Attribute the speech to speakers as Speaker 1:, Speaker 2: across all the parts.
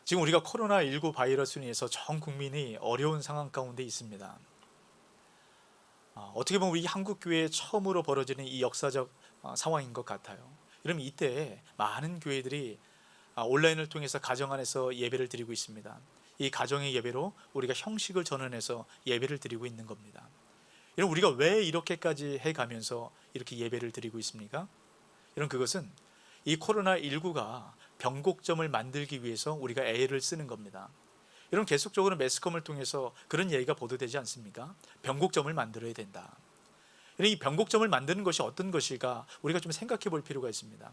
Speaker 1: 지금 우리가 코로나19 바이러스로 인해서 전 국민이 어려운 상황 가운데 있습니다. 어떻게 보면 우리 한국 교회에 처음으로 벌어지는 이 역사적 상황인 것 같아요. 그럼 이때 많은 교회들이 온라인을 통해서 가정 안에서 예배를 드리고 있습니다. 이 가정의 예배로 우리가 형식을 전환해서 예배를 드리고 있는 겁니다. 이런 우리가 왜 이렇게까지 해가면서 이렇게 예배를 드리고 있습니까? 이런 그것은 이 코로나19가 변곡점을 만들기 위해서 우리가 애를 쓰는 겁니다. 이런 계속적으로 매스컴을 통해서 그런 얘기가 보도되지 않습니까? 변곡점을 만들어야 된다. 이 변곡점을 만드는 것이 어떤 것일까 우리가 좀 생각해 볼 필요가 있습니다.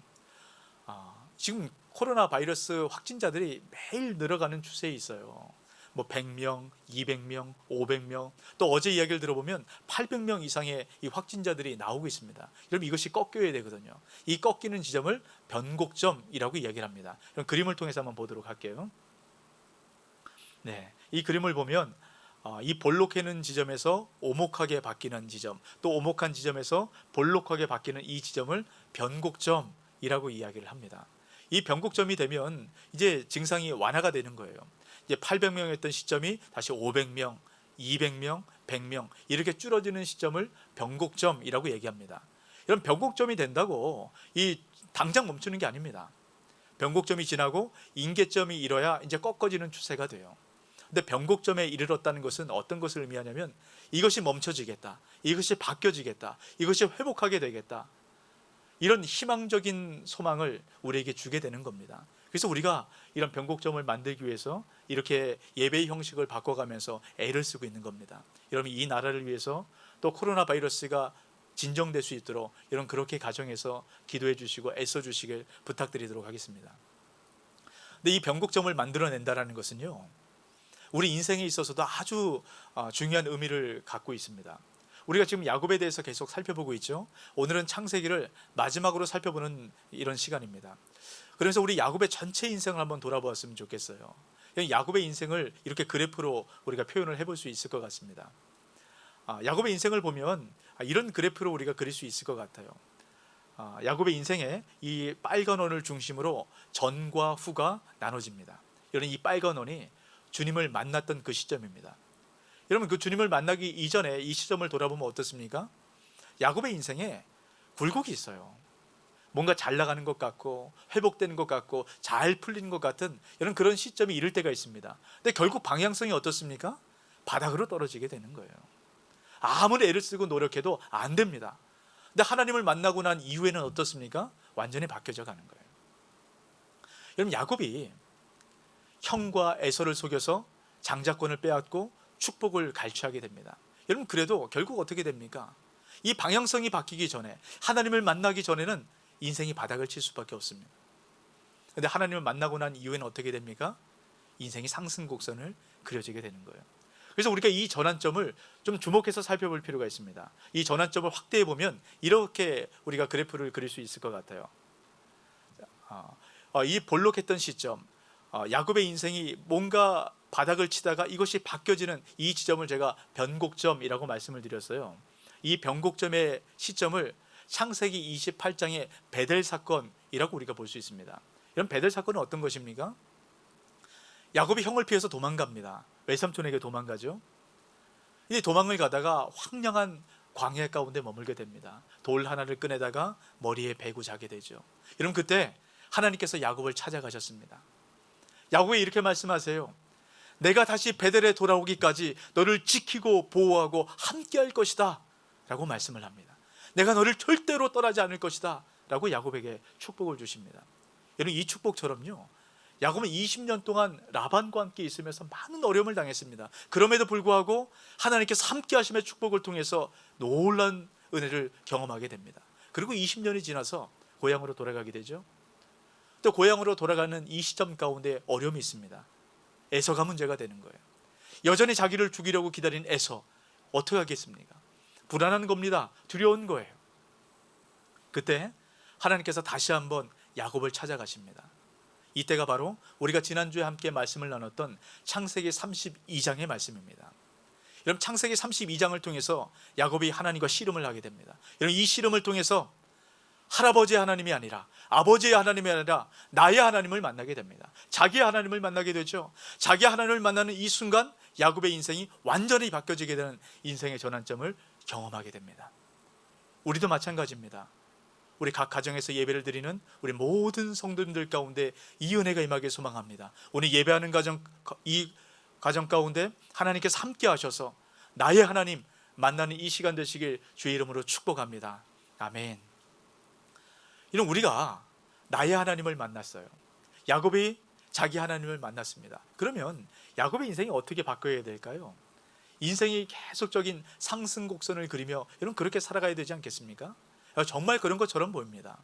Speaker 1: 지금 코로나 바이러스 확진자들이 매일 늘어가는 추세에 있어요. 뭐 100명, 200명, 500명, 또 어제 이야기를 들어보면 800명 이상의 이 확진자들이 나오고 있습니다. 그럼 이것이 꺾여야 되거든요. 이 꺾이는 지점을 변곡점이라고 이야기를 합니다. 그럼 그림을 통해서 한번 보도록 할게요. 네, 이 그림을 보면 이 볼록해는 지점에서 오목하게 바뀌는 지점, 또 오목한 지점에서 볼록하게 바뀌는 이 지점을 변곡점이라고 이야기를 합니다. 이 변곡점이 되면 이제 증상이 완화가 되는 거예요. 이제 800명이었던 시점이 다시 500명, 200명, 100명 이렇게 줄어드는 시점을 변곡점이라고 얘기합니다. 이런 변곡점이 된다고 이 당장 멈추는 게 아닙니다. 변곡점이 지나고 임계점이 이뤄야 이제 꺾어지는 추세가 돼요. 근데 변곡점에 이르렀다는 것은 어떤 것을 의미하냐면 이것이 멈춰지겠다, 이것이 바뀌어지겠다, 이것이 회복하게 되겠다, 이런 희망적인 소망을 우리에게 주게 되는 겁니다. 그래서 우리가 이런 변곡점을 만들기 위해서 이렇게 예배의 형식을 바꿔가면서 애를 쓰고 있는 겁니다. 여러분, 이 나라를 위해서 또 코로나 바이러스가 진정될 수 있도록 이런 그렇게 가정에서 기도해 주시고 애써 주시길 부탁드리도록 하겠습니다. 근데 이 변곡점을 만들어낸다는 것은요, 우리 인생에 있어서도 아주 중요한 의미를 갖고 있습니다. 우리가 지금 야곱에 대해서 계속 살펴보고 있죠. 오늘은 창세기를 마지막으로 살펴보는 이런 시간입니다. 그래서 우리 야곱의 전체 인생을 한번 돌아보았으면 좋겠어요. 야곱의 인생을 이렇게 그래프로 우리가 표현을 해볼 수 있을 것 같습니다. 야곱의 인생을 보면 이런 그래프로 우리가 그릴 수 있을 것 같아요. 야곱의 인생에 이 빨간 원을 중심으로 전과 후가 나눠집니다. 여러분, 이 빨간 원이 주님을 만났던 그 시점입니다. 여러분, 그 주님을 만나기 이전에 이 시점을 돌아보면 어떻습니까? 야곱의 인생에 굴곡이 있어요. 뭔가 잘 나가는 것 같고 회복되는 것 같고 잘 풀리는 것 같은 이런 그런 시점이 이를 때가 있습니다. 근데 결국 방향성이 어떻습니까? 바닥으로 떨어지게 되는 거예요. 아무리 애를 쓰고 노력해도 안 됩니다. 근데 하나님을 만나고 난 이후에는 어떻습니까? 완전히 바뀌어져 가는 거예요. 여러분, 야곱이 형과 에서를 속여서 장자권을 빼앗고 축복을 갈취하게 됩니다. 여러분, 그래도 결국 어떻게 됩니까? 이 방향성이 바뀌기 전에, 하나님을 만나기 전에는 인생이 바닥을 칠 수밖에 없습니다. 그런데 하나님을 만나고 난 이후에는 어떻게 됩니까? 인생이 상승곡선을 그려지게 되는 거예요. 그래서 우리가 이 전환점을 좀 주목해서 살펴볼 필요가 있습니다. 이 전환점을 확대해 보면 이렇게 우리가 그래프를 그릴 수 있을 것 같아요. 이 볼록했던 시점, 야곱의 인생이 뭔가 바닥을 치다가 이것이 바뀌어지는 이 지점을 제가 변곡점이라고 말씀을 드렸어요. 이 변곡점의 시점을 창세기 28장의 베델 사건이라고 우리가 볼 수 있습니다. 이런 베델 사건은 어떤 것입니까? 야곱이 형을 피해서 도망갑니다. 외삼촌에게 도망가죠. 이제 도망을 가다가 황량한 광야 가운데 머물게 됩니다. 돌 하나를 꺼내다가 머리에 베고 자게 되죠. 여러분, 그때 하나님께서 야곱을 찾아가셨습니다. 야곱이 이렇게 말씀하세요. 내가 다시 베델에 돌아오기까지 너를 지키고 보호하고 함께할 것이다 라고 말씀을 합니다. 내가 너를 절대로 떠나지 않을 것이다 라고 야곱에게 축복을 주십니다. 여러분, 이 축복처럼요, 야곱은 20년 동안 라반과 함께 있으면서 많은 어려움을 당했습니다. 그럼에도 불구하고 하나님께서 함께 하심의 축복을 통해서 놀라운 은혜를 경험하게 됩니다. 그리고 20년이 지나서 고향으로 돌아가게 되죠. 또 고향으로 돌아가는 이 시점 가운데 어려움이 있습니다. 에서가 문제가 되는 거예요. 여전히 자기를 죽이려고 기다린 에서, 어떻게 하겠습니까? 불안한 겁니다. 두려운 거예요. 그때 하나님께서 다시 한번 야곱을 찾아가십니다. 이때가 바로 우리가 지난주에 함께 말씀을 나눴던 창세기 32장의 말씀입니다. 여러분, 창세기 32장을 통해서 야곱이 하나님과 씨름을 하게 됩니다. 여러분, 이 씨름을 통해서 할아버지의 하나님이 아니라, 아버지의 하나님이 아니라 나의 하나님을 만나게 됩니다. 자기의 하나님을 만나게 되죠. 자기의 하나님을 만나는 이 순간 야곱의 인생이 완전히 바뀌어지게 되는 인생의 전환점을 경험하게 됩니다. 우리도 마찬가지입니다. 우리 각 가정에서 예배를 드리는 우리 모든 성도님들 가운데 이 은혜가 임하길 소망합니다. 오늘 예배하는 가정, 이 가정 가운데 하나님께서 함께 하셔서 나의 하나님 만나는 이 시간 되시길 주의 이름으로 축복합니다. 아멘. 이런 우리가 나의 하나님을 만났어요. 야곱이 자기 하나님을 만났습니다. 그러면 야곱의 인생이 어떻게 바뀌어야 될까요? 인생이 계속적인 상승 곡선을 그리며 여러분 그렇게 살아가야 되지 않겠습니까? 정말 그런 것처럼 보입니다.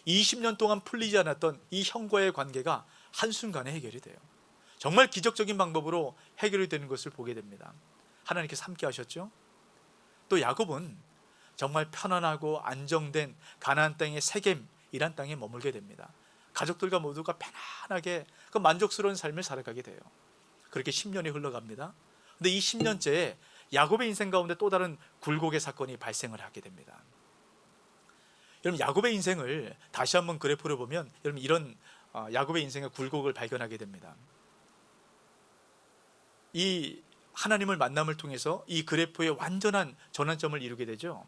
Speaker 1: 20년 동안 풀리지 않았던 이 형과의 관계가 한순간에 해결이 돼요. 정말 기적적인 방법으로 해결이 되는 것을 보게 됩니다. 하나님께서 함께 하셨죠. 또 야곱은 정말 편안하고 안정된 가나안 땅의 세겜이란 땅에 머물게 됩니다. 가족들과 모두가 편안하게 그 만족스러운 삶을 살아가게 돼요. 그렇게 10년이 흘러갑니다. 근데 이 10년째에 야곱의 인생 가운데 또 다른 굴곡의 사건이 발생을 하게 됩니다. 여러분 야곱의 인생을 다시 한번 그래프로 보면 여러분 이런 야곱의 인생의 굴곡을 발견하게 됩니다. 이 하나님을 만남을 통해서 이 그래프의 완전한 전환점을 이루게 되죠.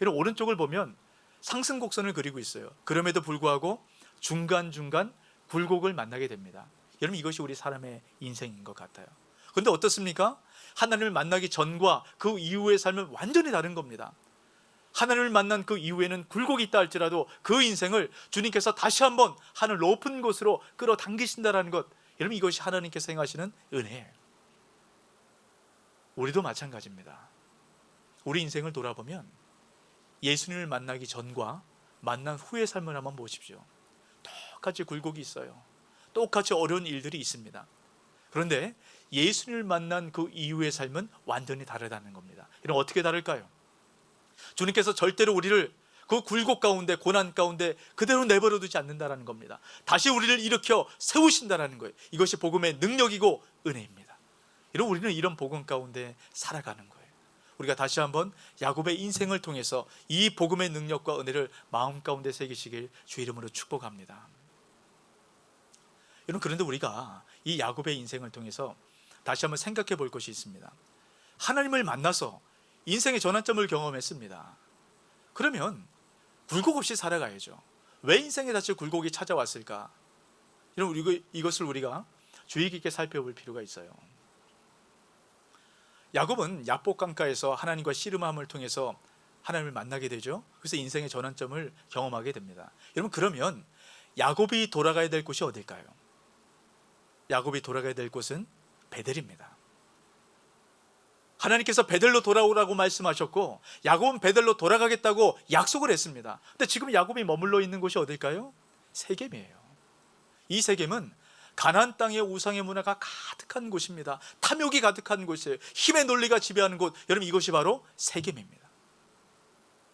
Speaker 1: 여러분 오른쪽을 보면 상승 곡선을 그리고 있어요. 그럼에도 불구하고 중간중간 굴곡을 만나게 됩니다. 여러분 이것이 우리 사람의 인생인 것 같아요. 그런데 어떻습니까? 하나님을 만나기 전과 그 이후의 삶은 완전히 다른 겁니다. 하나님을 만난 그 이후에는 굴곡이 있다 할지라도 그 인생을 주님께서 다시 한번 하늘 높은 곳으로 끌어당기신다는 것, 여러분 이것이 하나님께서 행하시는 은혜예요. 우리도 마찬가지입니다. 우리 인생을 돌아보면 예수님을 만나기 전과 만난 후의 삶을 한번 보십시오. 똑같이 굴곡이 있어요. 똑같이 어려운 일들이 있습니다. 그런데 예수님을 만난 그 이후의 삶은 완전히 다르다는 겁니다. 이럼 어떻게 다를까요? 주님께서 절대로 우리를 그 굴곡 가운데 고난 가운데 그대로 내버려 두지 않는다는 겁니다. 다시 우리를 일으켜 세우신다는 거예요. 이것이 복음의 능력이고 은혜입니다. 이런 우리는 이런 복음 가운데 살아가는 거예요. 우리가 다시 한번 야곱의 인생을 통해서 이 복음의 능력과 은혜를 마음 가운데 새기시길 주 이름으로 축복합니다. 여러분 그런데 우리가 이 야곱의 인생을 통해서 다시 한번 생각해 볼 것이 있습니다. 하나님을 만나서 인생의 전환점을 경험했습니다. 그러면 굴곡 없이 살아가야죠. 왜 인생에 다시 굴곡이 찾아왔을까? 이것을 우리가 주의 깊게 살펴볼 필요가 있어요. 야곱은 야복 강가에서 하나님과 씨름함을 통해서 하나님을 만나게 되죠. 그래서 인생의 전환점을 경험하게 됩니다. 여러분 그러면 야곱이 돌아가야 될 곳이 어딜까요? 야곱이 돌아가야 될 곳은 베델입니다. 하나님께서 베델로 돌아오라고 말씀하셨고 야곱은 베델로 돌아가겠다고 약속을 했습니다. 근데 지금 야곱이 머물러 있는 곳이 어딜까요? 세겜이에요. 이 세겜은 가나안 땅의 우상의 문화가 가득한 곳입니다. 탐욕이 가득한 곳이에요. 힘의 논리가 지배하는 곳, 여러분 이것이 바로 세겜입니다.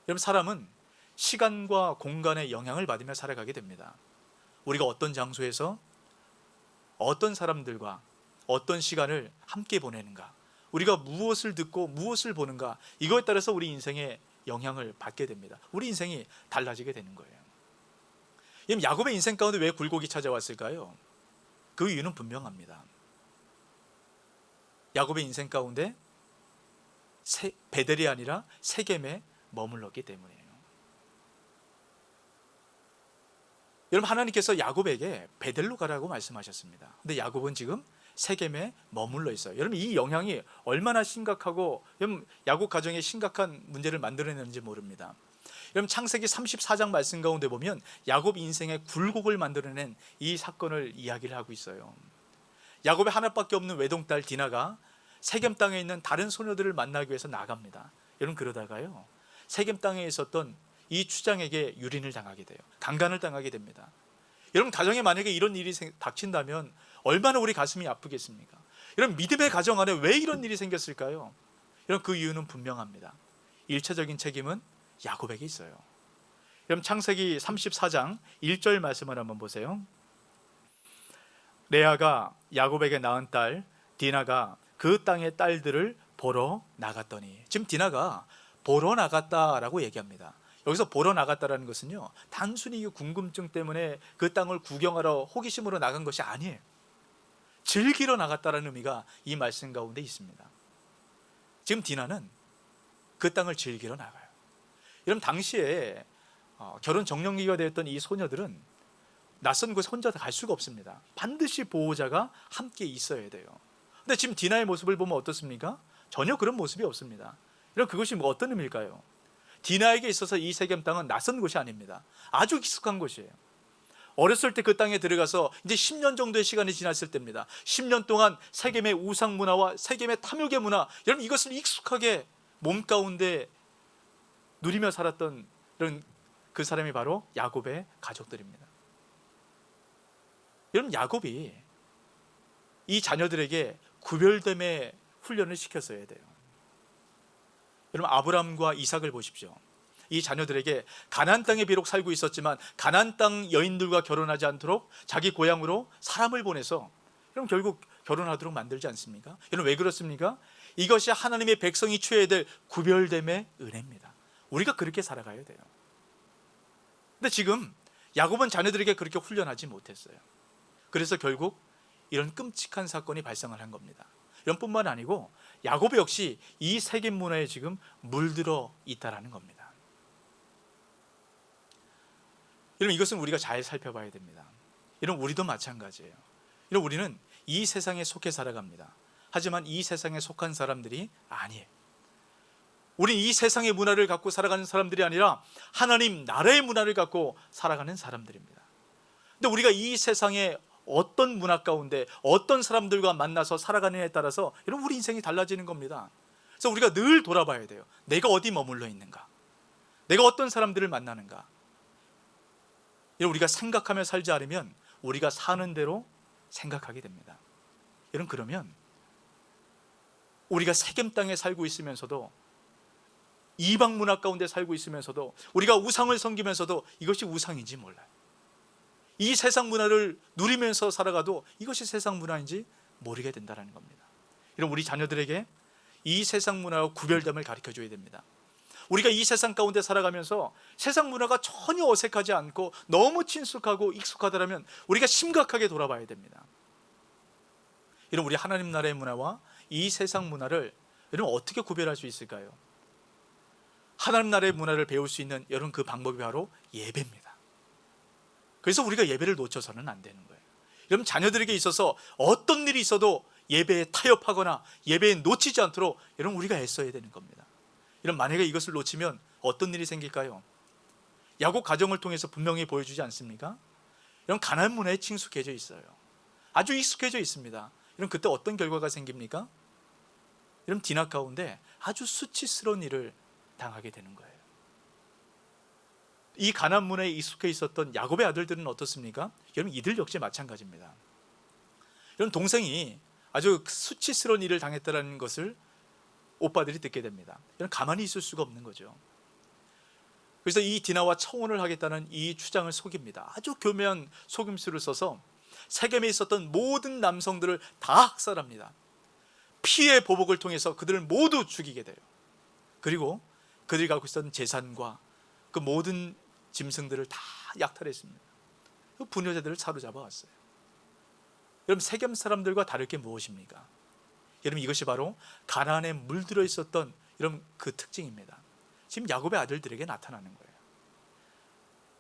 Speaker 1: 여러분 사람은 시간과 공간의 영향을 받으며 살아가게 됩니다. 우리가 어떤 장소에서 어떤 사람들과 어떤 시간을 함께 보내는가, 우리가 무엇을 듣고 무엇을 보는가, 이거에 따라서 우리 인생에 영향을 받게 됩니다. 우리 인생이 달라지게 되는 거예요. 야곱의 인생 가운데 왜 굴곡이 찾아왔을까요? 그 이유는 분명합니다. 야곱의 인생 가운데 베델이 아니라 세겜에 머물렀기 때문이에요. 여러분 하나님께서 야곱에게 베델로 가라고 말씀하셨습니다. 근데 야곱은 지금 세겜에 머물러 있어요. 여러분 이 영향이 얼마나 심각하고 여러분 야곱 가정에 심각한 문제를 만들어내는지 모릅니다. 여러분 창세기 34장 말씀 가운데 보면 야곱 인생의 굴곡을 만들어낸 이 사건을 이야기를 하고 있어요. 야곱의 하나밖에 없는 외동딸 디나가 세겜 땅에 있는 다른 소녀들을 만나기 위해서 나갑니다. 여러분 그러다가요 세겜 땅에 있었던 이 추장에게 유린을 당하게 돼요. 강간을 당하게 됩니다. 여러분 가정에 만약에 이런 일이 닥친다면 얼마나 우리 가슴이 아프겠습니까? 여러분 믿음의 가정 안에 왜 이런 일이 생겼을까요? 여러분 그 이유는 분명합니다. 1차적인 책임은 야곱에게 있어요. 여러분 창세기 34장 1절 말씀을 한번 보세요. 레아가 야곱에게 낳은 딸 디나가 그 땅의 딸들을 보러 나갔더니, 지금 디나가 보러 나갔다라고 얘기합니다. 여기서 보러 나갔다라는 것은요, 단순히 이 궁금증 때문에 그 땅을 구경하러 호기심으로 나간 것이 아니에요. 즐기러 나갔다라는 의미가 이 말씀 가운데 있습니다. 지금 디나는 그 땅을 즐기러 나가요. 여러분, 당시에 결혼 적령기가 되었던 이 소녀들은 낯선 곳에 혼자 갈 수가 없습니다. 반드시 보호자가 함께 있어야 돼요. 근데 지금 디나의 모습을 보면 어떻습니까? 전혀 그런 모습이 없습니다. 여러분, 그것이 어떤 의미일까요? 디나에게 있어서 이 세겜 땅은 낯선 곳이 아닙니다. 아주 익숙한 곳이에요. 어렸을 때 그 땅에 들어가서 이제 10년 정도의 시간이 지났을 때입니다. 10년 동안 세겜의 우상 문화와 세겜의 탐욕의 문화, 여러분, 이것을 익숙하게 몸 가운데 누리며 살았던 이런 그 사람이 바로 야곱의 가족들입니다. 여러분, 야곱이 이 자녀들에게 구별됨의 훈련을 시켰어야 돼요. 여러분, 아브람과 이삭을 보십시오. 이 자녀들에게 가나안 땅에 비록 살고 있었지만 가나안 땅 여인들과 결혼하지 않도록 자기 고향으로 사람을 보내서, 그럼 결국 결혼하도록 만들지 않습니까? 여러분, 왜 그렇습니까? 이것이 하나님의 백성이 취해야 될 구별됨의 은혜입니다. 우리가 그렇게 살아가야 돼요. 근데 지금 야곱은 자녀들에게 그렇게 훈련하지 못했어요. 그래서 결국 이런 끔찍한 사건이 발생을 한 겁니다. 이런 뿐만 아니고 야곱 역시 이 세겜 문화에 지금 물들어 있다라는 겁니다. 여러분, 이것은 우리가 잘 살펴봐야 됩니다. 여러분, 우리도 마찬가지예요. 여러분, 우리는 이 세상에 속해 살아갑니다. 하지만 이 세상에 속한 사람들이 아니에요. 우리는 이 세상의 문화를 갖고 살아가는 사람들이 아니라 하나님 나라의 문화를 갖고 살아가는 사람들입니다. 근데 우리가 이 세상에 어떤 문화 가운데 어떤 사람들과 만나서 살아가느냐에 따라서 여러분, 우리 인생이 달라지는 겁니다. 그래서 우리가 늘 돌아봐야 돼요. 내가 어디 머물러 있는가? 내가 어떤 사람들을 만나는가? 우리가 생각하며 살지 않으면 우리가 사는 대로 생각하게 됩니다. 여러분, 그러면 우리가 세겜 땅에 살고 있으면서도, 이방 문화 가운데 살고 있으면서도, 우리가 우상을 섬기면서도 이것이 우상인지 몰라요. 이 세상 문화를 누리면서 살아가도 이것이 세상 문화인지 모르게 된다는 겁니다. 이런 우리 자녀들에게 이 세상 문화와 구별됨을 가르쳐줘야 됩니다. 우리가 이 세상 가운데 살아가면서 세상 문화가 전혀 어색하지 않고 너무 친숙하고 익숙하다면 우리가 심각하게 돌아봐야 됩니다. 이런 우리 하나님 나라의 문화와 이 세상 문화를 여러분, 어떻게 구별할 수 있을까요? 하나님 나라의 문화를 배울 수 있는 여러분, 그 방법이 바로 예배입니다. 그래서 우리가 예배를 놓쳐서는 안 되는 거예요. 여러분, 자녀들에게 있어서 어떤 일이 있어도 예배에 타협하거나 예배에 놓치지 않도록 여러분, 우리가 애써야 되는 겁니다. 여러분, 만약에 이것을 놓치면 어떤 일이 생길까요? 야곱 가정을 통해서 분명히 보여주지 않습니까? 여러분, 가나안 문화에 친숙해져 있어요. 아주 익숙해져 있습니다. 여러분, 그때 어떤 결과가 생깁니까? 여러분, 디나 가운데 아주 수치스러운 일을 당하게 되는 거예요. 이 가나안 문화에 익숙해 있었던 야곱의 아들들은 어떻습니까? 여러분, 이들 역시 마찬가지입니다. 여러분, 동생이 아주 수치스러운 일을 당했다는 것을 오빠들이 듣게 됩니다. 여러분, 가만히 있을 수가 없는 거죠. 그래서 이 디나와 청혼을 하겠다는 이 주장을 속입니다. 아주 교묘한 속임수를 써서 세겜에 있었던 모든 남성들을 다 학살합니다. 피의 보복을 통해서 그들을 모두 죽이게 돼요. 그리고 그들이 갖고 있었던 재산과 그 모든 짐승들을 다 약탈했습니다. 그 부녀자들을 사로잡아 왔어요. 여러분, 세겜 사람들과 다를 게 무엇입니까? 여러분, 이것이 바로 가나안에 물들어 있었던 여러분, 그 특징입니다. 지금 야곱의 아들들에게 나타나는 거예요.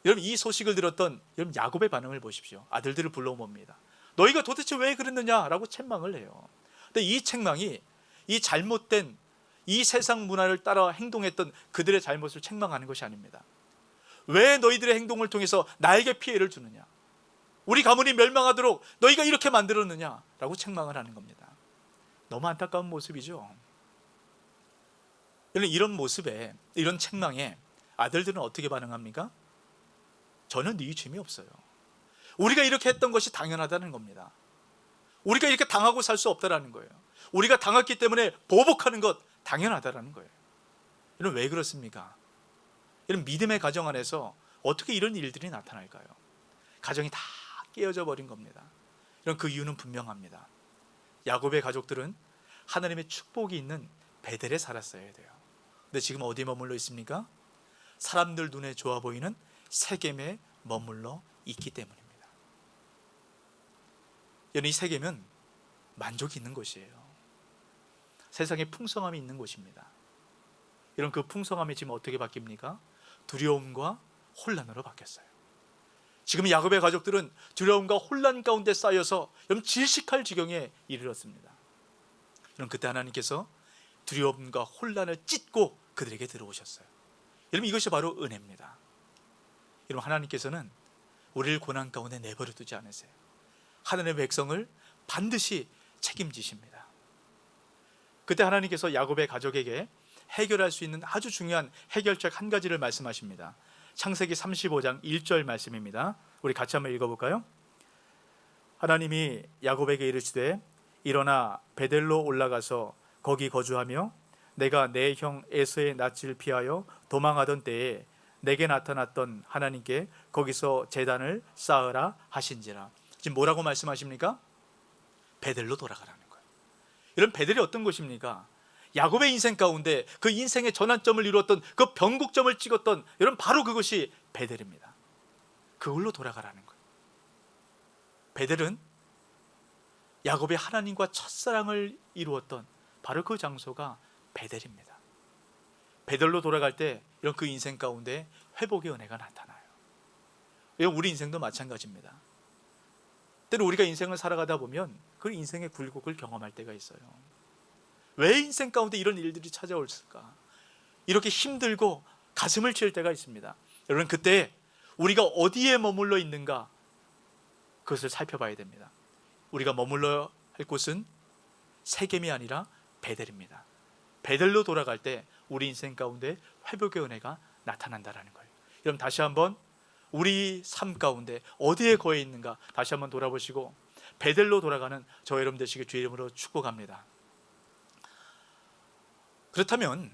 Speaker 1: 여러분, 이 소식을 들었던 여러분, 야곱의 반응을 보십시오. 아들들을 불러옵니다. 너희가 도대체 왜 그랬느냐라고 책망을 해요. 근데 이 책망이 이 잘못된 이 세상 문화를 따라 행동했던 그들의 잘못을 책망하는 것이 아닙니다. 왜 너희들의 행동을 통해서 나에게 피해를 주느냐? 우리 가문이 멸망하도록 너희가 이렇게 만들었느냐라고 책망을 하는 겁니다. 너무 안타까운 모습이죠. 이런 모습에, 이런 책망에 아들들은 어떻게 반응합니까? 전혀 뉘우침이 없어요. 우리가 이렇게 했던 것이 당연하다는 겁니다. 우리가 이렇게 당하고 살 수 없다는 거예요. 우리가 당했기 때문에 보복하는 것 당연하다는 거예요. 여러분, 왜 그렇습니까? 이런 믿음의 가정 안에서 어떻게 이런 일들이 나타날까요? 가정이 다 깨어져 버린 겁니다. 이런 그 이유는 분명합니다. 야곱의 가족들은 하나님의 축복이 있는 베델에 살았어야 돼요. 근데 지금 어디에 머물러 있습니까? 사람들 눈에 좋아 보이는 세겜에 머물러 있기 때문입니다. 여러분, 이 세겜은 만족이 있는 곳이에요. 세상에 풍성함이 있는 곳입니다. 이런 그 풍성함이 지금 어떻게 바뀝니까? 두려움과 혼란으로 바뀌었어요. 지금 야곱의 가족들은 두려움과 혼란 가운데 쌓여서 여러분 질식할 지경에 이르렀습니다. 여러분, 그때 하나님께서 두려움과 혼란을 찢고 그들에게 들어오셨어요. 여러분, 이것이 바로 은혜입니다. 여러분, 하나님께서는 우리를 고난 가운데 내버려 두지 않으세요. 하나님의 백성을 반드시 책임지십니다. 그때 하나님께서 야곱의 가족에게 해결할 수 있는 아주 중요한 해결책 한 가지를 말씀하십니다. 창세기 35장 1절 말씀입니다. 우리 같이 한번 읽어볼까요? 하나님이 야곱에게 이르시되 일어나 베델로 올라가서 거기 거주하며 내가 내 형 에서의 낯을 피하여 도망하던 때에 내게 나타났던 하나님께 거기서 제단을 쌓으라 하신지라. 지금 뭐라고 말씀하십니까? 베델로 돌아가라는 거예요. 이런 베델이 어떤 곳입니까? 야곱의 인생 가운데 그 인생의 전환점을 이루었던 그 변곡점을 찍었던, 여러분, 바로 그것이 베델입니다. 그걸로 돌아가라는 거예요. 베델은 야곱의 하나님과 첫사랑을 이루었던 바로 그 장소가 베델입니다. 베델로 돌아갈 때 이런 그 인생 가운데 회복의 은혜가 나타나요. 우리 인생도 마찬가지입니다. 때로 우리가 인생을 살아가다 보면 그 인생의 굴곡을 경험할 때가 있어요. 왜 인생 가운데 이런 일들이 찾아올까? 이렇게 힘들고 가슴을 칠 때가 있습니다. 여러분, 그때 우리가 어디에 머물러 있는가, 그것을 살펴봐야 됩니다. 우리가 머물러 할 곳은 세겜이 아니라 베델입니다. 베델로 돌아갈 때 우리 인생 가운데 회복의 은혜가 나타난다는 거예요. 여러분, 다시 한번 우리 삶 가운데 어디에 거해 있는가 다시 한번 돌아보시고 베델로 돌아가는 저 여러분 되시길 주의 이름으로 축복합니다. 그렇다면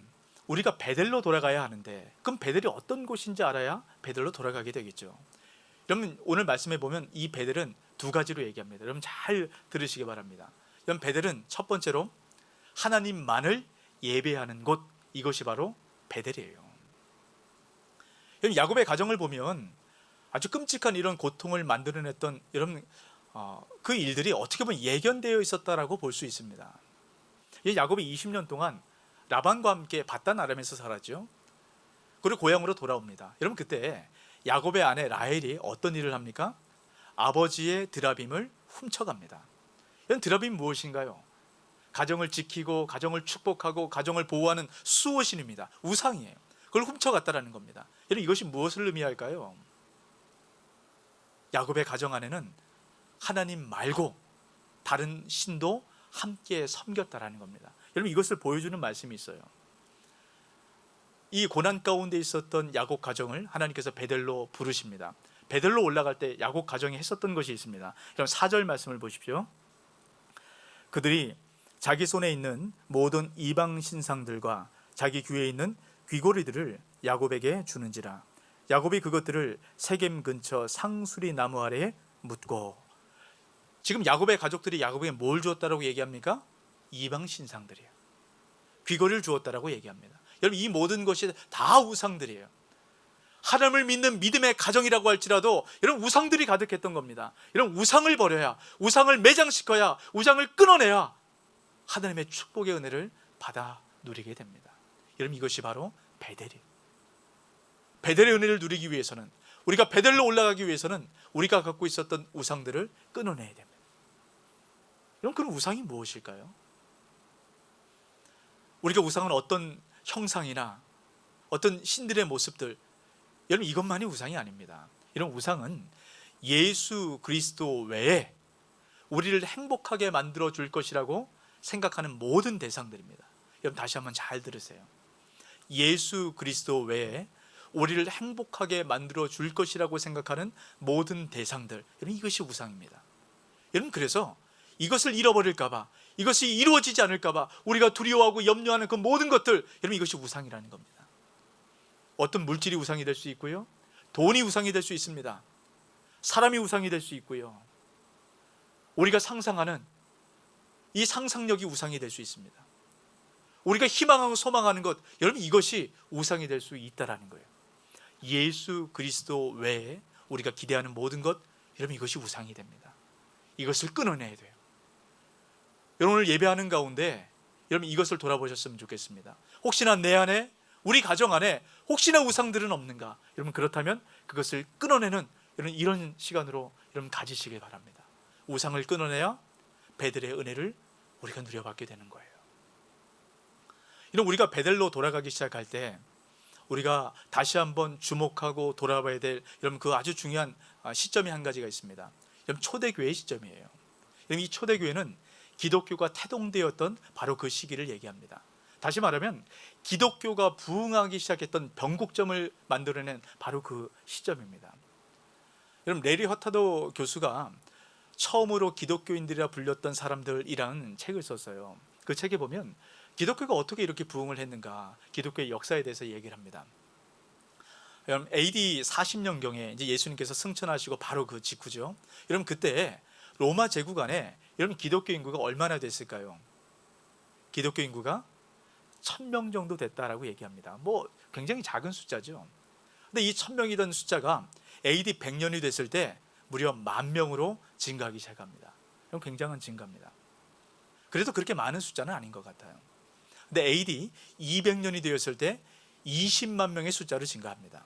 Speaker 1: 우리가 베델로 돌아가야 하는데, 그럼 베델이 어떤 곳인지 알아야 베델로 돌아가게 되겠죠. 여러분, 오늘 말씀해 보면 이 베델은 두 가지로 얘기합니다. 여러분, 잘 들으시기 바랍니다. 여러분, 베델은 첫 번째로 하나님만을 예배하는 곳, 이것이 바로 베델이에요. 여러분, 야곱의 가정을 보면 아주 끔찍한 이런 고통을 만들어냈던 여러분, 그 일들이 어떻게 보면 예견되어 있었다라고 볼 수 있습니다. 야곱이 20년 동안 라반과 함께 밧단 아람에서 살았죠. 그리고 고향으로 돌아옵니다. 여러분, 그때 야곱의 아내 라헬이 어떤 일을 합니까? 아버지의 드라빔을 훔쳐갑니다. 이런 드라빔이 무엇인가요? 가정을 지키고 가정을 축복하고 가정을 보호하는 수호신입니다. 우상이에요. 그걸 훔쳐갔다라는 겁니다. 여러분, 이것이 무엇을 의미할까요? 야곱의 가정 안에는 하나님 말고 다른 신도 함께 섬겼다라는 겁니다. 여러분, 이것을 보여주는 말씀이 있어요. 이 고난 가운데 있었던 야곱 가정을 하나님께서 베델로 부르십니다. 베델로 올라갈 때 야곱 가정이 했었던 것이 있습니다. 그럼 4절 말씀을 보십시오. 그들이 자기 손에 있는 모든 이방 신상들과 자기 귀에 있는 귀고리들을 야곱에게 주는지라. 야곱이 그것들을 세겜 근처 상수리 나무 아래에 묻고. 지금 야곱의 가족들이 야곱에게 뭘 주었다라고 얘기합니까? 이방 신상들이에요. 귀고리를 주었다라고 얘기합니다. 여러분, 이 모든 것이 다 우상들이에요. 하나님을 믿는 믿음의 가정이라고 할지라도 여러분, 우상들이 가득했던 겁니다. 이런 우상을 버려야, 우상을 매장시켜야, 우상을 끊어내야 하나님의 축복의 은혜를 받아 누리게 됩니다. 여러분, 이것이 바로 베델이에요. 베델의 은혜를 누리기 위해서는, 우리가 베델로 올라가기 위해서는 우리가 갖고 있었던 우상들을 끊어내야 됩니다. 여러분, 그런 우상이 무엇일까요? 우리가 우상은 어떤 형상이나 어떤 신들의 모습들, 여러분, 이것만이 우상이 아닙니다. 이런 우상은 예수 그리스도 외에 우리를 행복하게 만들어 줄 것이라고 생각하는 모든 대상들입니다. 여러분, 다시 한번 잘 들으세요. 예수 그리스도 외에 우리를 행복하게 만들어 줄 것이라고 생각하는 모든 대상들, 여러분, 이것이 우상입니다. 여러분, 그래서 이것을 잃어버릴까 봐, 이것이 이루어지지 않을까 봐 우리가 두려워하고 염려하는 그 모든 것들, 여러분, 이것이 우상이라는 겁니다. 어떤 물질이 우상이 될 수 있고요, 돈이 우상이 될 수 있습니다. 사람이 우상이 될 수 있고요, 우리가 상상하는 이 상상력이 우상이 될 수 있습니다. 우리가 희망하고 소망하는 것, 여러분, 이것이 우상이 될 수 있다라는 거예요. 예수 그리스도 외에 우리가 기대하는 모든 것, 여러분 이것이 우상이 됩니다. 이것을 끊어내야 돼요. 여러분 오늘 예배하는 가운데 여러분 이것을 돌아보셨으면 좋겠습니다. 혹시나 내 안에, 우리 가정 안에 혹시나 우상들은 없는가? 여러분 그렇다면 그것을 끊어내는 여러분 이런 시간으로 여러분 가지시길 바랍니다. 우상을 끊어내야 베델의 은혜를 우리가 누려받게 되는 거예요. 이런 우리가 베델로 돌아가기 시작할 때 우리가 다시 한번 주목하고 돌아봐야 될 여러분 그 아주 중요한 시점이 한 가지가 있습니다. 여러분 초대교회의 시점이에요. 여러분 이 초대교회는 기독교가 태동되었던 바로 그 시기를 얘기합니다. 다시 말하면 기독교가 부흥하기 시작했던 변곡점을 만들어낸 바로 그 시점입니다. 여러분 레리 허타도 교수가 처음으로 기독교인들이라 불렸던 사람들이라는 책을 썼어요. 그 책에 보면 기독교가 어떻게 이렇게 부흥을 했는가, 기독교의 역사에 대해서 얘기를 합니다. 여러분 AD 40년경에 이제 예수님께서 승천하시고 바로 그 직후죠. 여러분 그때 로마 제국 안에 여러분 기독교 인구가 얼마나 됐을까요? 기독교 인구가 1000명 정도 됐다라고 얘기합니다. 뭐 굉장히 작은 숫자죠. 근데 이 1000명이던 숫자가 AD 100년이 됐을 때 무려 10,000명으로 증가하기 시작합니다. 그럼 굉장한 증가입니다. 그래도 그렇게 많은 숫자는 아닌 것 같아요. 근데 AD 200년이 되었을 때 20만 명의 숫자로 증가합니다.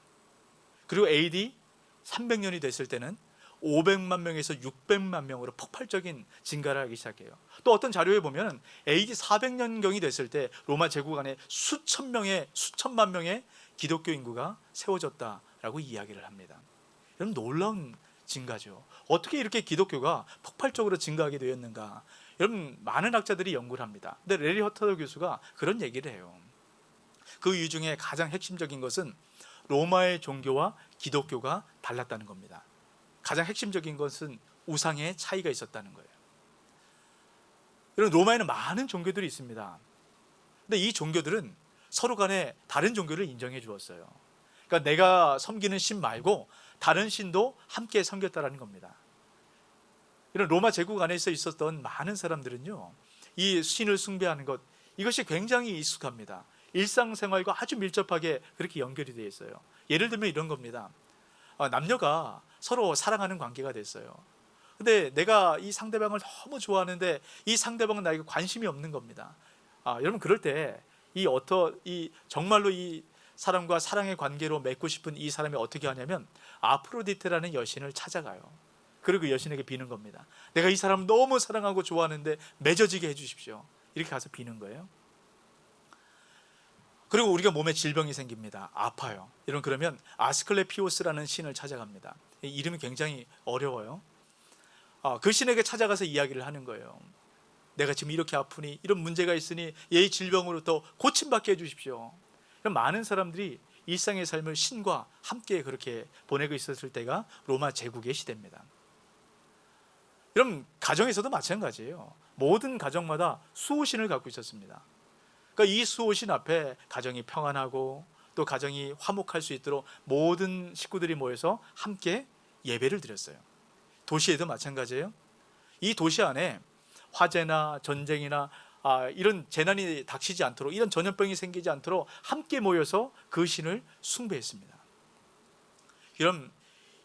Speaker 1: 그리고 AD 300년이 됐을 때는 500만 명에서 600만 명으로 폭발적인 증가를 하기 시작해요. 또 어떤 자료에 보면 AD 400년경이 됐을 때 로마 제국 안에 수천만 명의 기독교 인구가 세워졌다라고 이야기를 합니다. 여러분 놀라운 증가죠. 어떻게 이렇게 기독교가 폭발적으로 증가하게 되었는가? 여러분 많은 학자들이 연구를 합니다. 근데 레리 허터더 교수가 그런 얘기를 해요. 그 이유 중에 가장 핵심적인 것은 로마의 종교와 기독교가 달랐다는 겁니다. 가장 핵심적인 것은 우상의 차이가 있었다는 거예요. 여러분 로마에는 많은 종교들이 있습니다. 근데 이 종교들은 서로 간에 다른 종교를 인정해 주었어요. 그러니까 내가 섬기는 신 말고 다른 신도 함께 섬겼다라는 겁니다. 이런 로마 제국 안에서 있었던 많은 사람들은요, 이 신을 숭배하는 것, 이것이 굉장히 익숙합니다. 일상생활과 아주 밀접하게 그렇게 연결이 되어 있어요. 예를 들면 이런 겁니다. 남녀가 서로 사랑하는 관계가 됐어요. 근데 내가 이 상대방을 너무 좋아하는데 이 상대방은 나에게 관심이 없는 겁니다. 여러분 그럴 때 정말로 이 사람과 사랑의 관계로 맺고 싶은 이 사람이 어떻게 하냐면 아프로디테라는 여신을 찾아가요. 그리고 그 여신에게 비는 겁니다. 내가 이 사람 너무 사랑하고 좋아하는데 맺어지게 해주십시오. 이렇게 가서 비는 거예요. 그리고 우리가 몸에 질병이 생깁니다. 아파요. 그러면 아스클레피오스라는 신을 찾아갑니다. 이름이 굉장히 어려워요. 그 신에게 찾아가서 이야기를 하는 거예요. 내가 지금 이렇게 아프니 이런 문제가 있으니 이 질병으로부터 고침받게 해주십시오. 많은 사람들이 일상의 삶을 신과 함께 그렇게 보내고 있었을 때가 로마 제국의 시대입니다. 여러분 가정에서도 마찬가지예요. 모든 가정마다 수호신을 갖고 있었습니다. 그러니까 이 수호신 앞에 가정이 평안하고 또 가정이 화목할 수 있도록 모든 식구들이 모여서 함께 예배를 드렸어요. 도시에도 마찬가지예요. 이 도시 안에 화재나 전쟁이나 이런 재난이 닥치지 않도록, 이런 전염병이 생기지 않도록 함께 모여서 그 신을 숭배했습니다. 여러분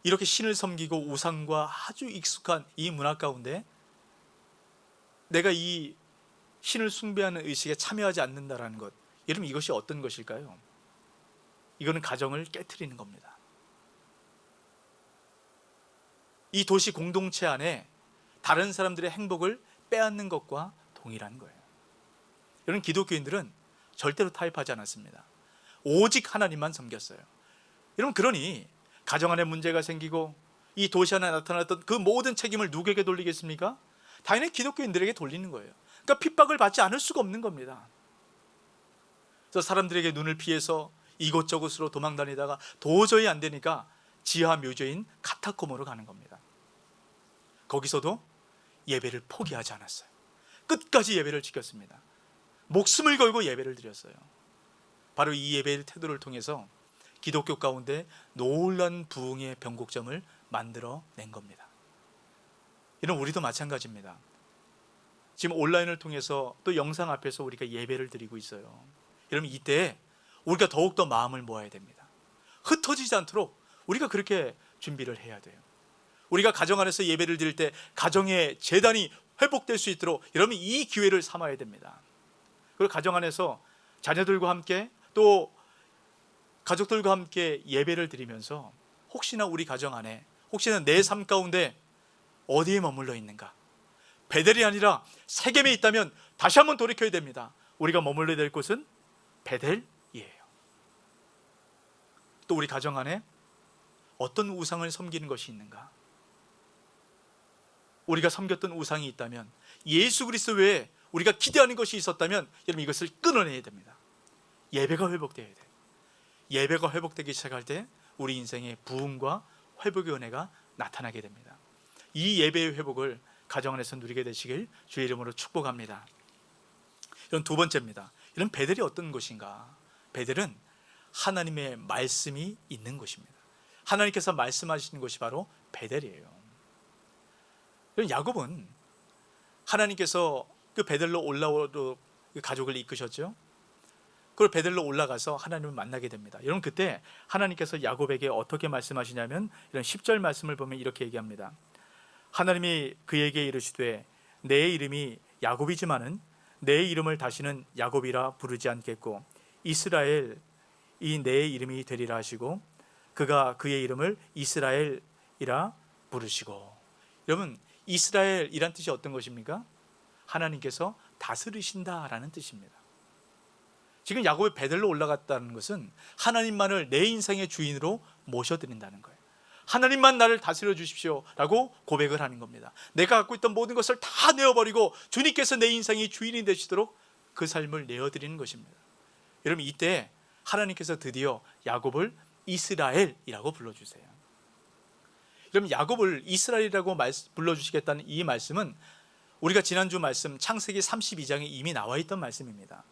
Speaker 1: 이렇게 신을 섬기고 우상과 아주 익숙한 이 문화 가운데 내가 이 신을 숭배하는 의식에 참여하지 않는다라는 것, 여러분 이것이 어떤 것일까요? 이거는 가정을 깨트리는 겁니다. 이 도시 공동체 안에 다른 사람들의 행복을 빼앗는 것과 동일한 거예요. 여러분 기독교인들은 절대로 타협하지 않았습니다. 오직 하나님만 섬겼어요. 여러분 그러니 가정 안에 문제가 생기고 이 도시 안에 나타났던 그 모든 책임을 누구에게 돌리겠습니까? 당연히 기독교인들에게 돌리는 거예요. 그러니까 핍박을 받지 않을 수가 없는 겁니다. 그래서 사람들에게 눈을 피해서 이곳저곳으로 도망다니다가 도저히 안 되니까 지하 묘지인 카타콤으로 가는 겁니다. 거기서도 예배를 포기하지 않았어요. 끝까지 예배를 지켰습니다. 목숨을 걸고 예배를 드렸어요. 바로 이 예배의 태도를 통해서 기독교 가운데 놀라운 부흥의 변곡점을 만들어낸 겁니다. 이런 우리도 마찬가지입니다. 지금 온라인을 통해서 또 영상 앞에서 우리가 예배를 드리고 있어요. 여러분 이때 우리가 더욱더 마음을 모아야 됩니다. 흩어지지 않도록 우리가 그렇게 준비를 해야 돼요. 우리가 가정 안에서 예배를 드릴 때 가정의 재단이 회복될 수 있도록 여러분 이 기회를 삼아야 됩니다. 그리고 가정 안에서 자녀들과 함께 또 가족들과 함께 예배를 드리면서 혹시나 우리 가정 안에 혹시나 내 삶 가운데 어디에 머물러 있는가, 베델이 아니라 세겜에 있다면 다시 한번 돌이켜야 됩니다. 우리가 머물러야 될 곳은 베델이에요. 또 우리 가정 안에 어떤 우상을 섬기는 것이 있는가, 우리가 섬겼던 우상이 있다면, 예수 그리스도 외에 우리가 기대하는 것이 있었다면 여러분 이것을 끊어내야 됩니다. 예배가 회복돼야 돼요. 예배가 회복되기 시작할 때 우리 인생의 부흥과 회복의 은혜가 나타나게 됩니다. 이 예배의 회복을 가정 안에서 누리게 되시길 주의 이름으로 축복합니다. 이런 두 번째입니다. 이런 베델이 어떤 곳인가? 베델은 하나님의 말씀이 있는 곳입니다. 하나님께서 말씀하시는 곳이 바로 베델이에요. 야곱은 하나님께서 그 베델로 올라오도록 가족을 이끄셨죠. 그리고 베델로 올라가서 하나님을 만나게 됩니다. 여러분 그때 하나님께서 야곱에게 어떻게 말씀하시냐면 이런 10절 말씀을 보면 이렇게 얘기합니다. 하나님이 그에게 이르시되 내 이름이 야곱이지만은 내 이름을 다시는 야곱이라 부르지 않겠고 이스라엘이 내 이름이 되리라 하시고 그가 그의 이름을 이스라엘이라 부르시고. 여러분 이스라엘이란 뜻이 어떤 것입니까? 하나님께서 다스리신다라는 뜻입니다. 지금 야곱이 베델로 올라갔다는 것은 하나님만을 내 인생의 주인으로 모셔드린다는 거예요. 하나님만 나를 다스려 주십시오 라고 고백을 하는 겁니다. 내가 갖고 있던 모든 것을 다 내어버리고 주님께서 내 인생의 주인이 되시도록 그 삶을 내어드리는 것입니다. 여러분 이때 하나님께서 드디어 야곱을 이스라엘이라고 불러주세요. 여러분 야곱을 이스라엘이라고 불러주시겠다는 이 말씀은 우리가 지난주 말씀 창세기 32장에 이미 나와 있던 말씀입니다.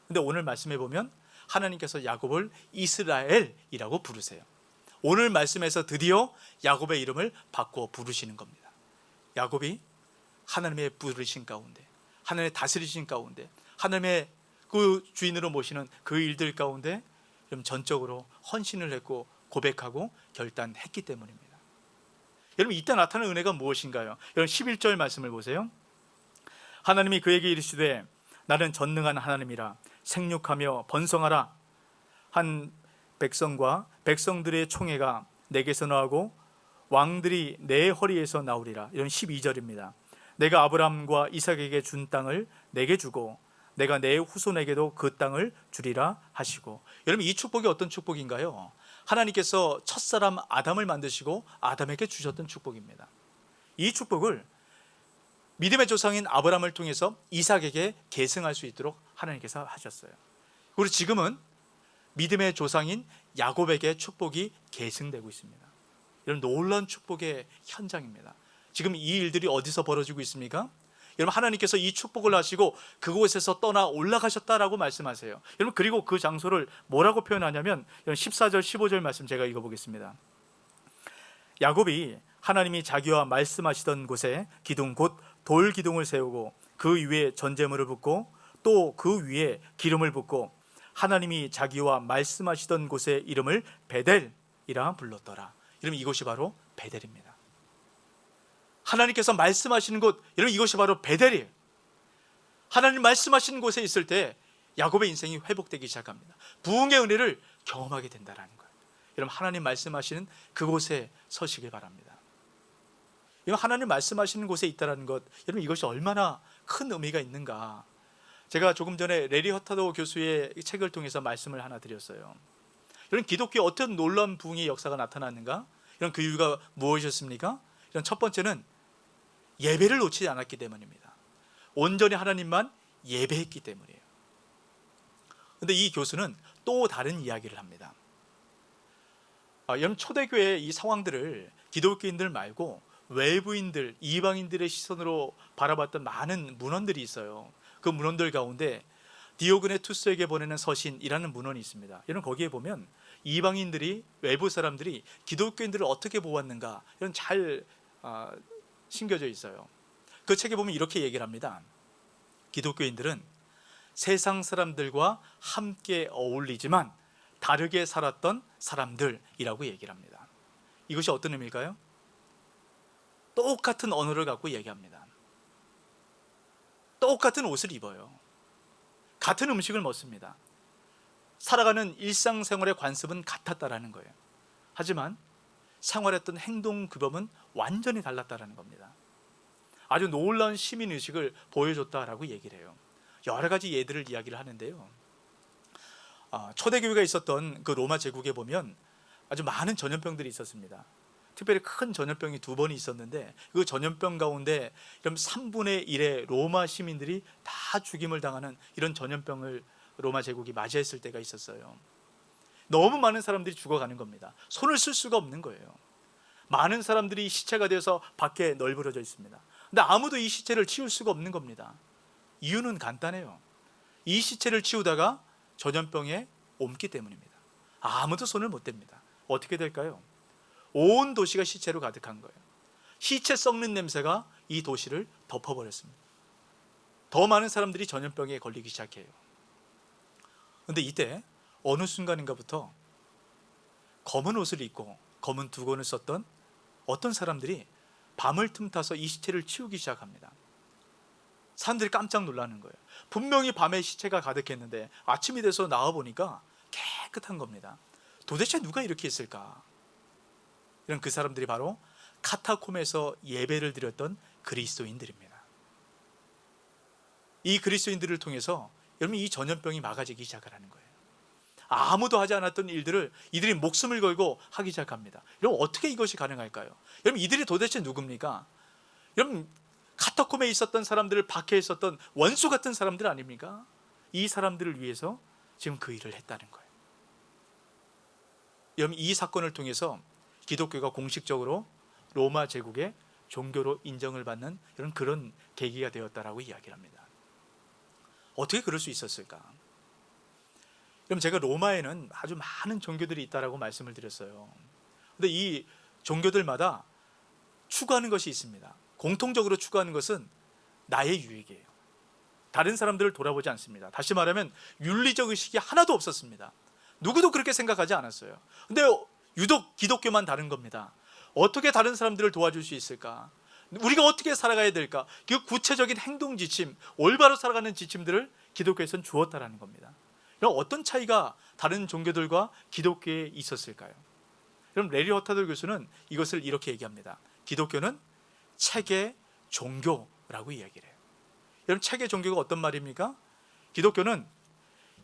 Speaker 1: 근데 오늘 말씀해 보면 하나님께서 야곱을 이스라엘이라고 부르세요. 오늘 말씀에서 드디어 야곱의 이름을 바꿔 부르시는 겁니다. 야곱이 하나님의 부르신 가운데, 하나님의 다스리신 가운데, 하나님의 그 주인으로 모시는 그 일들 가운데 전적으로 헌신을 했고 고백하고 결단했기 때문입니다. 여러분 이때 나타나는 은혜가 무엇인가요? 여러분 11절 말씀을 보세요. 하나님이 그에게 이르시되 나는 전능한 하나님이라 생육하며 번성하라. 한 백성과 백성들의 총회가 내게서 나오고 왕들이 내 허리에서 나오리라. 이런 12절입니다. 내가 아브라함과 이삭에게 준 땅을 내게 주고 내가 내 후손에게도 그 땅을 주리라 하시고. 여러분 이 축복이 어떤 축복인가요? 하나님께서 첫사람 아담을 만드시고 아담에게 주셨던 축복입니다. 이 축복을 믿음의 조상인 아브라함을 통해서 이삭에게 계승할 수 있도록 하나님께서 하셨어요. 그리고 지금은 믿음의 조상인 야곱에게 축복이 계승되고 있습니다. 이런 놀라운 축복의 현장입니다. 지금 이 일들이 어디서 벌어지고 있습니까? 여러분 하나님께서 이 축복을 하시고 그곳에서 떠나 올라가셨다라고 말씀하세요. 여러분 그리고 그 장소를 뭐라고 표현하냐면 14절 15절 말씀 제가 읽어보겠습니다. 야곱이 하나님이 자기와 말씀하시던 곳에 기둥 곧 돌 기둥을 세우고 그 위에 전제물을 붓고 또 그 위에 기름을 붓고 하나님이 자기와 말씀하시던 곳의 이름을 베델이라 불렀더라. 여러분 이곳이 바로 베델입니다. 하나님께서 말씀하시는 곳, 여러분 이것이 바로 베델이에요. 하나님 말씀하시는 곳에 있을 때 야곱의 인생이 회복되기 시작합니다. 부흥의 은혜를 경험하게 된다는 거예요. 여러분 하나님 말씀하시는 그곳에 서시길 바랍니다. 하나님 말씀하시는 곳에 있다는 것, 여러분 이것이 얼마나 큰 의미가 있는가. 제가 조금 전에 레리 허타도 교수의 책을 통해서 말씀을 하나 드렸어요. 여러분 기독교에 어떤 놀라운 부흥의 역사가 나타났는가? 이런 그 이유가 무엇이었습니까? 이런 첫 번째는 예배를 놓치지 않았기 때문입니다. 온전히 하나님만 예배했기 때문이에요. 그런데 이 교수는 또 다른 이야기를 합니다. 여러분 초대교회의 이 상황들을 기독교인들 말고 외부인들, 이방인들의 시선으로 바라봤던 많은 문헌들이 있어요. 그 문헌들 가운데 디오그네 투스에게 보내는 서신이라는 문헌이 있습니다. 여러분 거기에 보면 이방인들이, 외부 사람들이 기독교인들을 어떻게 보았는가 이런 잘 심겨져 있어요. 그 책에 보면 이렇게 얘기를 합니다. 기독교인들은 세상 사람들과 함께 어울리지만 다르게 살았던 사람들이라고 얘기를 합니다. 이것이 어떤 의미일까요? 똑같은 언어를 갖고 얘기합니다. 똑같은 옷을 입어요. 같은 음식을 먹습니다. 살아가는 일상생활의 관습은 같았다라는 거예요. 하지만 생활했던 행동 규범은 완전히 달랐다라는 겁니다. 아주 놀라운 시민의식을 보여줬다라고 얘기를 해요. 여러 가지 예들을 이야기를 하는데요. 초대교회가 있었던 그 로마 제국에 보면 아주 많은 전염병들이 있었습니다. 특별히 큰 전염병이 2번이 있었는데 그 전염병 가운데 이런 3분의 1의 로마 시민들이 다 죽임을 당하는 이런 전염병을 로마 제국이 맞이했을 때가 있었어요. 너무 많은 사람들이 죽어가는 겁니다. 손을 쓸 수가 없는 거예요. 많은 사람들이 시체가 되어서 밖에 널브러져 있습니다. 근데 아무도 이 시체를 치울 수가 없는 겁니다. 이유는 간단해요. 이 시체를 치우다가 전염병에 옮기 때문입니다. 아무도 손을 못 댑니다. 어떻게 될까요? 온 도시가 시체로 가득한 거예요. 시체 썩는 냄새가 이 도시를 덮어버렸습니다. 더 많은 사람들이 전염병에 걸리기 시작해요. 그런데 이때 어느 순간인가부터 검은 옷을 입고 검은 두건을 썼던 어떤 사람들이 밤을 틈타서 이 시체를 치우기 시작합니다. 사람들이 깜짝 놀라는 거예요. 분명히 밤에 시체가 가득했는데 아침이 돼서 나와보니까 깨끗한 겁니다. 도대체 누가 이렇게 했을까? 이런 그 사람들이 바로 카타콤에서 예배를 드렸던 그리스도인들입니다. 이 그리스도인들을 통해서 여러분 이 전염병이 막아지기 시작하는 거예요. 아무도 하지 않았던 일들을 이들이 목숨을 걸고 하기 시작합니다. 여러분 어떻게 이것이 가능할까요? 여러분 이들이 도대체 누굽니까? 여러분 카타콤에 있었던 사람들을 박해에 있었던 원수 같은 사람들 아닙니까? 이 사람들을 위해서 지금 그 일을 했다는 거예요. 여러분 이 사건을 통해서 기독교가 공식적으로 로마 제국의 종교로 인정을 받는 그런 계기가 되었다라고 이야기를 합니다. 어떻게 그럴 수 있었을까? 그럼 제가 로마에는 아주 많은 종교들이 있다라고 말씀을 드렸어요. 근데 이 종교들마다 추구하는 것이 있습니다. 공통적으로 추구하는 것은 나의 유익이에요. 다른 사람들을 돌아보지 않습니다. 다시 말하면 윤리적 의식이 하나도 없었습니다. 누구도 그렇게 생각하지 않았어요. 근데 유독 기독교만 다른 겁니다. 어떻게 다른 사람들을 도와줄 수 있을까? 우리가 어떻게 살아가야 될까? 그 구체적인 행동 지침, 올바로 살아가는 지침들을 기독교에서는 주었다라는 겁니다. 그럼 어떤 차이가 다른 종교들과 기독교에 있었을까요? 그럼 레리 허타들 교수는 이것을 이렇게 얘기합니다. 기독교는 체계 종교라고 이야기를 해요. 여러분 체계 종교가 어떤 말입니까? 기독교는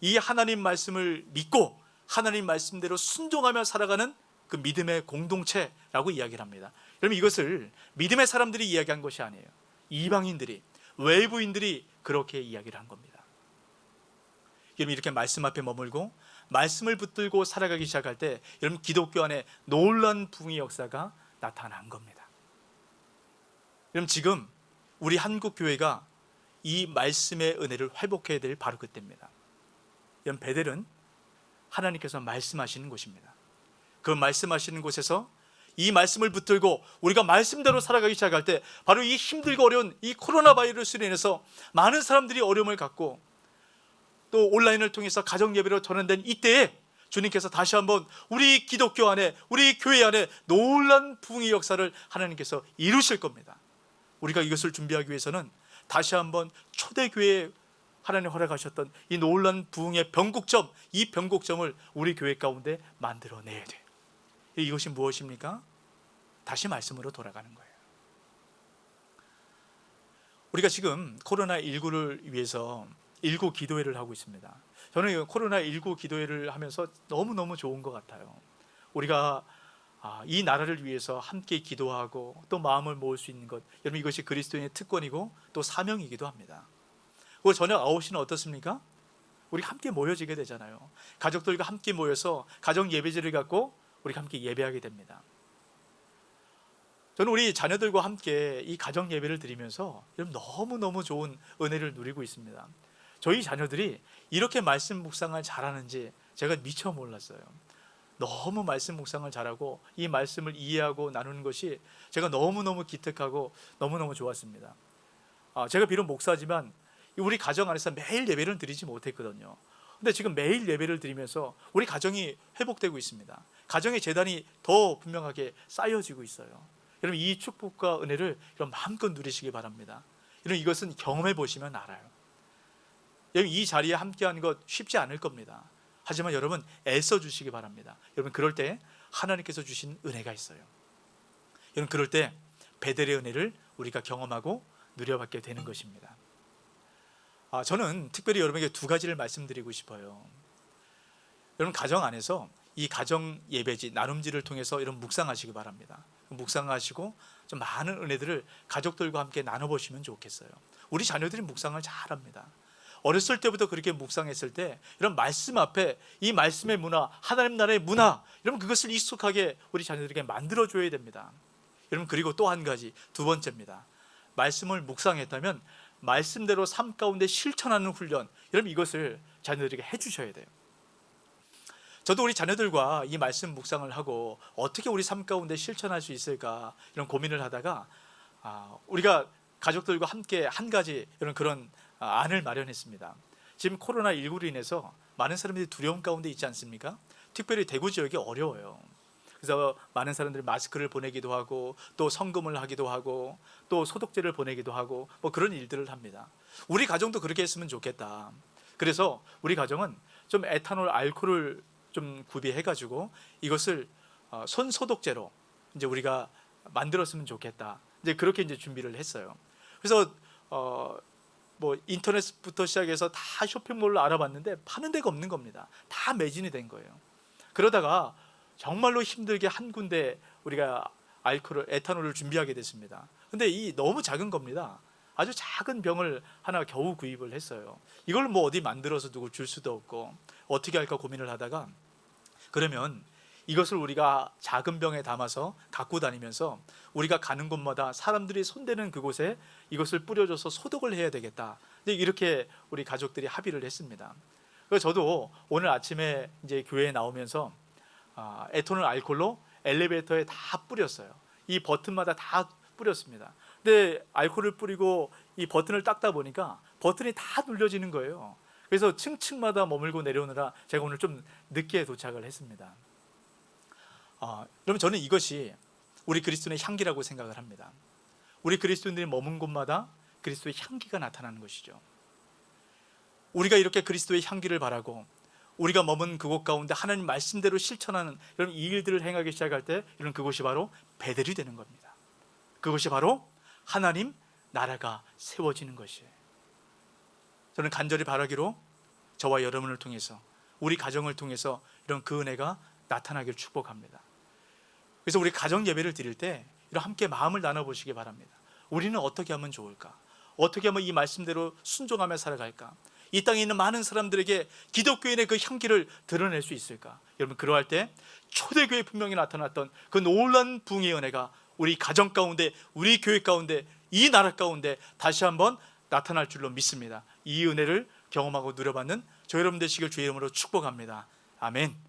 Speaker 1: 이 하나님 말씀을 믿고 하나님 말씀대로 순종하며 살아가는 그 믿음의 공동체라고 이야기를 합니다. 여러분 이것을 믿음의 사람들이 이야기한 것이 아니에요. 이방인들이, 외부인들이 그렇게 이야기를 한 겁니다. 여러분 이렇게 말씀 앞에 머물고 말씀을 붙들고 살아가기 시작할 때 여러분 기독교 안에 놀라운 부흥의 역사가 나타난 겁니다. 여러분 지금 우리 한국 교회가 이 말씀의 은혜를 회복해야 될 바로 그때입니다. 여러분 베델은 하나님께서 말씀하시는 곳입니다. 그 말씀하시는 곳에서 이 말씀을 붙들고 우리가 말씀대로 살아가기 시작할 때 바로 이 힘들고 어려운 이 코로나 바이러스로 인해서 많은 사람들이 어려움을 갖고 또 온라인을 통해서 가정 예배로 전환된 이때에 주님께서 다시 한번 우리 기독교 안에 우리 교회 안에 놀라운 부흥의 역사를 하나님께서 이루실 겁니다. 우리가 이것을 준비하기 위해서는 다시 한번 초대교회에 하나님 허락하셨던 이 놀라운 부흥의 변곡점, 이 변곡점을 우리 교회 가운데 만들어내야 돼요. 이것이 무엇입니까? 다시 말씀으로 돌아가는 거예요. 우리가 지금 코로나19를 위해서 19 기도회를 하고 있습니다. 저는 코로나19 기도회를 하면서 너무너무 좋은 것 같아요. 우리가 이 나라를 위해서 함께 기도하고 또 마음을 모을 수 있는 것, 여러분 이것이 그리스도인의 특권이고 또 사명이기도 합니다. 그리고 저녁 9시는 어떻습니까? 우리 함께 모여지게 되잖아요. 가족들과 함께 모여서 가정 예배제를 갖고 우리가 함께 예배하게 됩니다. 저는 우리 자녀들과 함께 이 가정 예배를 드리면서 너무너무 좋은 은혜를 누리고 있습니다. 저희 자녀들이 이렇게 말씀 묵상을 잘하는지 제가 미처 몰랐어요. 너무 말씀 묵상을 잘하고 이 말씀을 이해하고 나누는 것이 제가 너무너무 기특하고 너무너무 좋았습니다. 제가 비록 목사지만 우리 가정 안에서 매일 예배를 드리지 못했거든요. 근데 지금 매일 예배를 드리면서 우리 가정이 회복되고 있습니다. 가정의 재단이 더 분명하게 쌓여지고 있어요. 여러분, 이 축복과 은혜를 여러분 마음껏 누리시기 바랍니다. 여러분, 이것은 경험해 보시면 알아요. 여러분, 이 자리에 함께하는 것 쉽지 않을 겁니다. 하지만 여러분 애써 주시기 바랍니다. 여러분, 그럴 때 하나님께서 주신 은혜가 있어요. 여러분, 그럴 때 베델의 은혜를 우리가 경험하고 누려받게 되는 것입니다. 저는 특별히 여러분에게 두 가지를 말씀드리고 싶어요. 여러분, 가정 안에서 이 가정 예배지, 나눔지를 통해서 여러분 묵상하시기 바랍니다. 묵상하시고 좀 많은 은혜들을 가족들과 함께 나눠보시면 좋겠어요. 우리 자녀들이 묵상을 잘합니다. 어렸을 때부터 그렇게 묵상했을 때 이런 말씀 앞에 이 말씀의 문화, 하나님 나라의 문화, 여러분 그것을 익숙하게 우리 자녀들에게 만들어줘야 됩니다. 여러분, 그리고 또 한 가지, 두 번째입니다. 말씀을 묵상했다면 말씀대로 삶 가운데 실천하는 훈련, 여러분 이것을 자녀들에게 해주셔야 돼요. 저도 우리 자녀들과 이 말씀 묵상을 하고 어떻게 우리 삶 가운데 실천할 수 있을까 이런 고민을 하다가 우리가 가족들과 함께 한 가지 이런 그런 안을 마련했습니다. 지금 코로나19로 인해서 많은 사람들이 두려움 가운데 있지 않습니까? 특별히 대구 지역이 어려워요. 그래서 많은 사람들이 마스크를 보내기도 하고 또 성금을 하기도 하고 또 소독제를 보내기도 하고 뭐 그런 일들을 합니다. 우리 가정도 그렇게 했으면 좋겠다. 그래서 우리 가정은 좀 에탄올 알코올을 좀 구비해 가지고 이것을 손 소독제로 이제 우리가 만들었으면 좋겠다. 이제 그렇게 이제 준비를 했어요. 그래서 뭐 인터넷부터 시작해서 다 쇼핑몰로 알아봤는데 파는 데가 없는 겁니다. 다 매진이 된 거예요. 그러다가 정말로 힘들게 한 군데 우리가 에탄올을 준비하게 됐습니다. 근데 이 너무 작은 겁니다. 아주 작은 병을 하나 겨우 구입을 했어요. 이걸 뭐 어디 만들어서 누구 줄 수도 없고 어떻게 할까 고민을 하다가, 그러면 이것을 우리가 작은 병에 담아서 갖고 다니면서 우리가 가는 곳마다 사람들이 손대는 그곳에 이것을 뿌려줘서 소독을 해야 되겠다. 이렇게 우리 가족들이 합의를 했습니다. 그래서 저도 오늘 아침에 이제 교회에 나오면서 에탄올 알코올로 엘리베이터에 다 뿌렸어요. 이 버튼마다 다 뿌렸습니다. 근데 알코올을 뿌리고 이 버튼을 닦다 보니까 버튼이 다 눌려지는 거예요. 그래서 층층마다 머물고 내려오느라 제가 오늘 좀 늦게 도착을 했습니다. 여러분, 저는 이것이 우리 그리스도인의 향기라고 생각을 합니다. 우리 그리스도인들이 머문 곳마다 그리스도의 향기가 나타나는 것이죠. 우리가 이렇게 그리스도의 향기를 바라고 우리가 머문 그곳 가운데 하나님 말씀대로 실천하는 이런 이 일들을 행하기 시작할 때 이런 그곳이 바로 베델이 되는 겁니다. 그것이 바로 하나님 나라가 세워지는 것이에요. 저는 간절히 바라기로 저와 여러분을 통해서 우리 가정을 통해서 이런 그 은혜가 나타나길 축복합니다. 그래서 우리 가정 예배를 드릴 때 이런 함께 마음을 나눠보시기 바랍니다. 우리는 어떻게 하면 좋을까? 어떻게 하면 이 말씀대로 순종하며 살아갈까? 이 땅에 있는 많은 사람들에게 기독교인의 그 향기를 드러낼 수 있을까? 여러분, 그러할 때 초대교회 분명히 나타났던 그 놀라운 부흥의 은혜가 우리 가정 가운데, 우리 교회 가운데, 이 나라 가운데 다시 한번 나타날 줄로 믿습니다. 이 은혜를 경험하고 누려받는 저 여러분 되시길 주의 이름으로 축복합니다. 아멘.